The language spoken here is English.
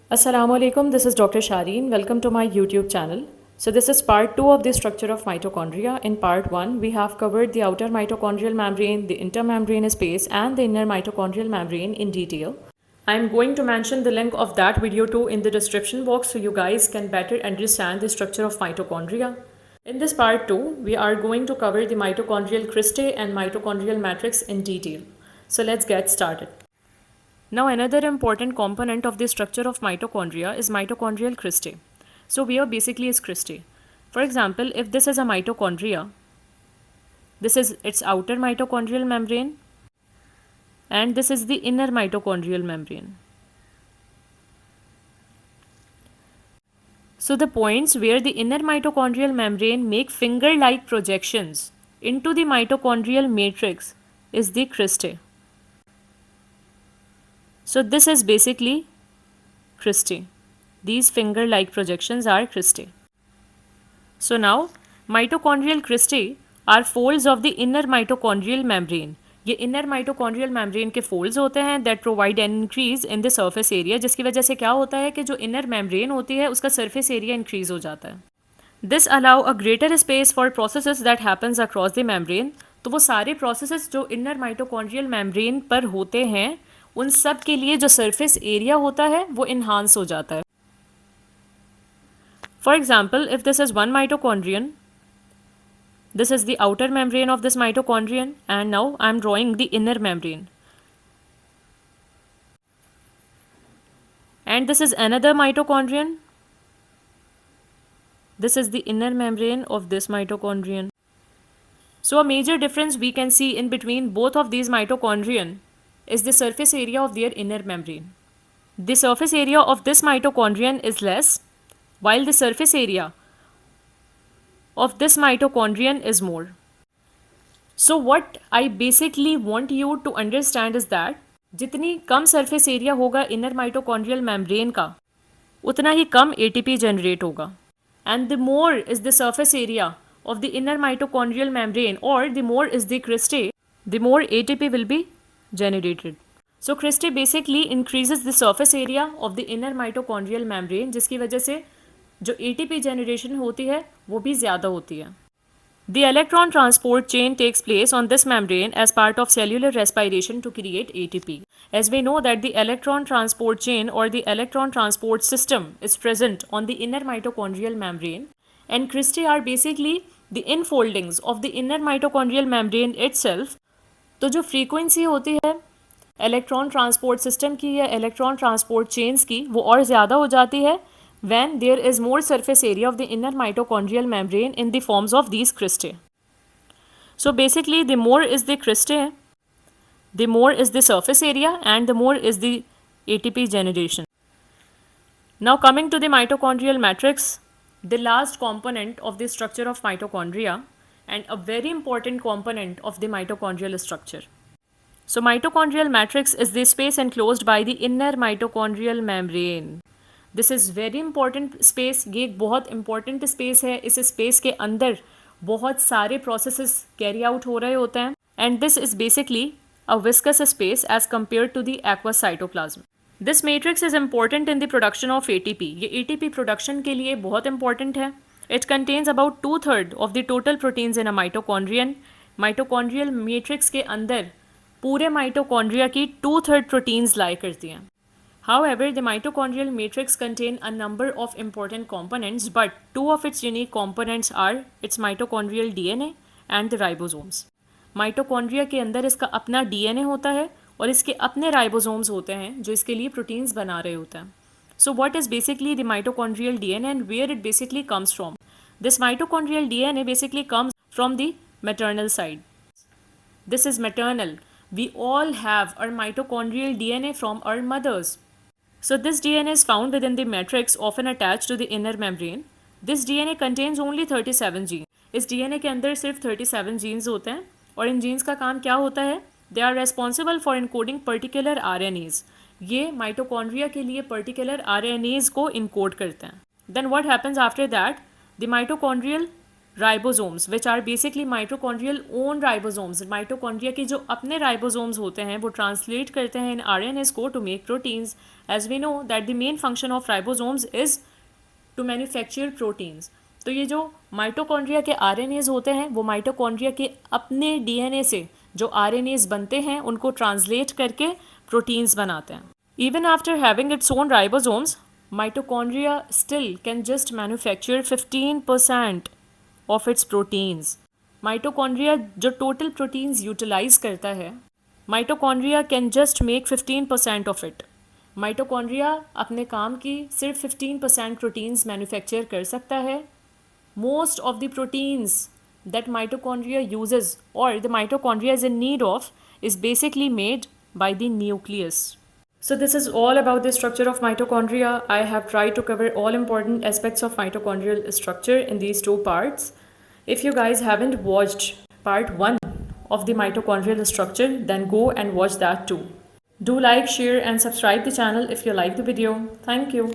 Assalamualaikum, this is Dr. Shireen. Welcome to my YouTube channel. So this is part 2 of the structure of mitochondria. In part 1, we have covered the outer mitochondrial membrane, the intermembranous space and the inner mitochondrial membrane in detail. I'm going to mention the link of that video too in the description box so you guys can better understand the structure of mitochondria. In this part 2, we are going to cover the mitochondrial cristae and mitochondrial matrix in detail. So let's get started. Now another important component of the structure of mitochondria is mitochondrial cristae. So where basically is cristae? For example, if this is a mitochondria, this is its outer mitochondrial membrane and this is the inner mitochondrial membrane. So the points where the inner mitochondrial membrane make finger-like projections into the mitochondrial matrix is the cristae. So this is basically cristae. These finger-like projections are cristae. So now mitochondrial cristae are folds of the inner mitochondrial membrane. ये inner mitochondrial membrane के folds होते हैं that provide an increase in the surface area, जिसकी वजह से क्या होता है कि जो inner membrane होती है उसका surface area increase हो जाता है. This allow a greater space for processes that happens across the membrane. तो वो सारे processes जो inner mitochondrial membrane पर होते हैं उन सब के लिए जो surface area होता है वो enhance हो जाता है. For example, if this is one mitochondrion, this is the outer membrane of this mitochondrion and now I am drawing the inner membrane. And this is another mitochondrion. This is the inner membrane of this mitochondrion. So a major difference we can see in between both of these mitochondrion is the surface area of their inner membrane. The surface area of this mitochondrion is less, while the surface area of this mitochondrion is more. So what I basically want you to understand is that जितनी कम surface area होगा inner mitochondrial membrane का उतना ही कम ATP generate होगा. And the more is the surface area of the inner mitochondrial membrane or the more is the cristae, the more ATP will be generated. So cristae basically increases the surface area of the inner mitochondrial membrane जिसकी वजह से जो ATP generation होती है वो भी ज़्यादा होती है. The electron transport chain takes place on this membrane as part of cellular respiration to create ATP. As we know that the electron transport chain or the electron transport system is present on the inner mitochondrial membrane and cristae are basically the infoldings of the inner mitochondrial membrane itself. तो जो frequency होती है electron transport system की या electron transport chains की वो और ज़्यादा हो जाती है when there is more surface area of the inner mitochondrial membrane in the forms of these cristae. So basically the more is the cristae, the more is the surface area and the more is the ATP generation. Now coming to the mitochondrial matrix, the last component of the structure of mitochondria and a very important component of the mitochondrial structure. So mitochondrial matrix is the space enclosed by the inner mitochondrial membrane. This is very important space. ये एक बहुत important space है. इस space के अंदर बहुत सारे processes carry out हो रहे होते हैं and this is basically a viscous space as compare to the aqueous cytoplasm. This matrix is important in the production of ATP. ये ATP प्रोडक्शन के लिए बहुत इंपॉर्टेंट है. It contains about 2/3 of the total proteins in a mitochondrion. Mitochondrial matrix के अंदर पूरे mitochondria की 2/3 proteins लाई करती हैं. However, the mitochondrial matrix contain a number of important components, but two of its unique components are its mitochondrial DNA and the ribosomes. Mitochondria के अंदर इसका अपना DNA होता है और इसके अपने राइबोसोम्स होते हैं जो इसके लिए प्रोटीन्स बना रहे होते हैं. So what is basically the mitochondrial DNA and where it basically comes from? This mitochondrial DNA basically comes from the maternal side. This is maternal. We all have our mitochondrial DNA from our mothers. So this DNA is found within the matrix often attached to the inner membrane. This DNA contains only 37 genes. इस DNA के अंदर सिर्फ 37 genes होते हैं और इन genes का काम क्या होता है? They are responsible for encoding particular RNAs. ये माइटोकॉन्ड्रिया के लिए particular RNAs को encode करते हैं. Then what happens after that? The mitochondrial ribosomes which are basically mitochondrial own ribosomes, mitochondria के जो अपने राइबोसोम्स होते हैं वो ट्रांसलेट करते हैं इन आरएनएस को to make proteins. As we know that the main function of ribosomes is to manufacture proteins. तो ये जो माइटोकॉन्ड्रिया के आरएनएस होते हैं वो माइटोकॉन्ड्रिया के अपने डीएनए से जो आरएनएस बनते हैं उनको ट्रांसलेट करके प्रोटीन्स बनाते हैं. Even after having its own ribosomes, mitochondria still can just manufacture 15% of its proteins. Mitochondria जो total proteins utilize करता है, mitochondria can just make 15% of it. Mitochondria अपने काम की सिर्फ 15% proteins manufacture कर सकता है. Most of the proteins that mitochondria uses or the mitochondria is in need of is basically made by the nucleus. So this is all about the structure of mitochondria. I have tried to cover all important aspects of mitochondrial structure in these two parts. If you guys haven't watched part 1 of the mitochondrial structure, then go and watch that too. Do like, share and subscribe the channel if you like the video. Thank you.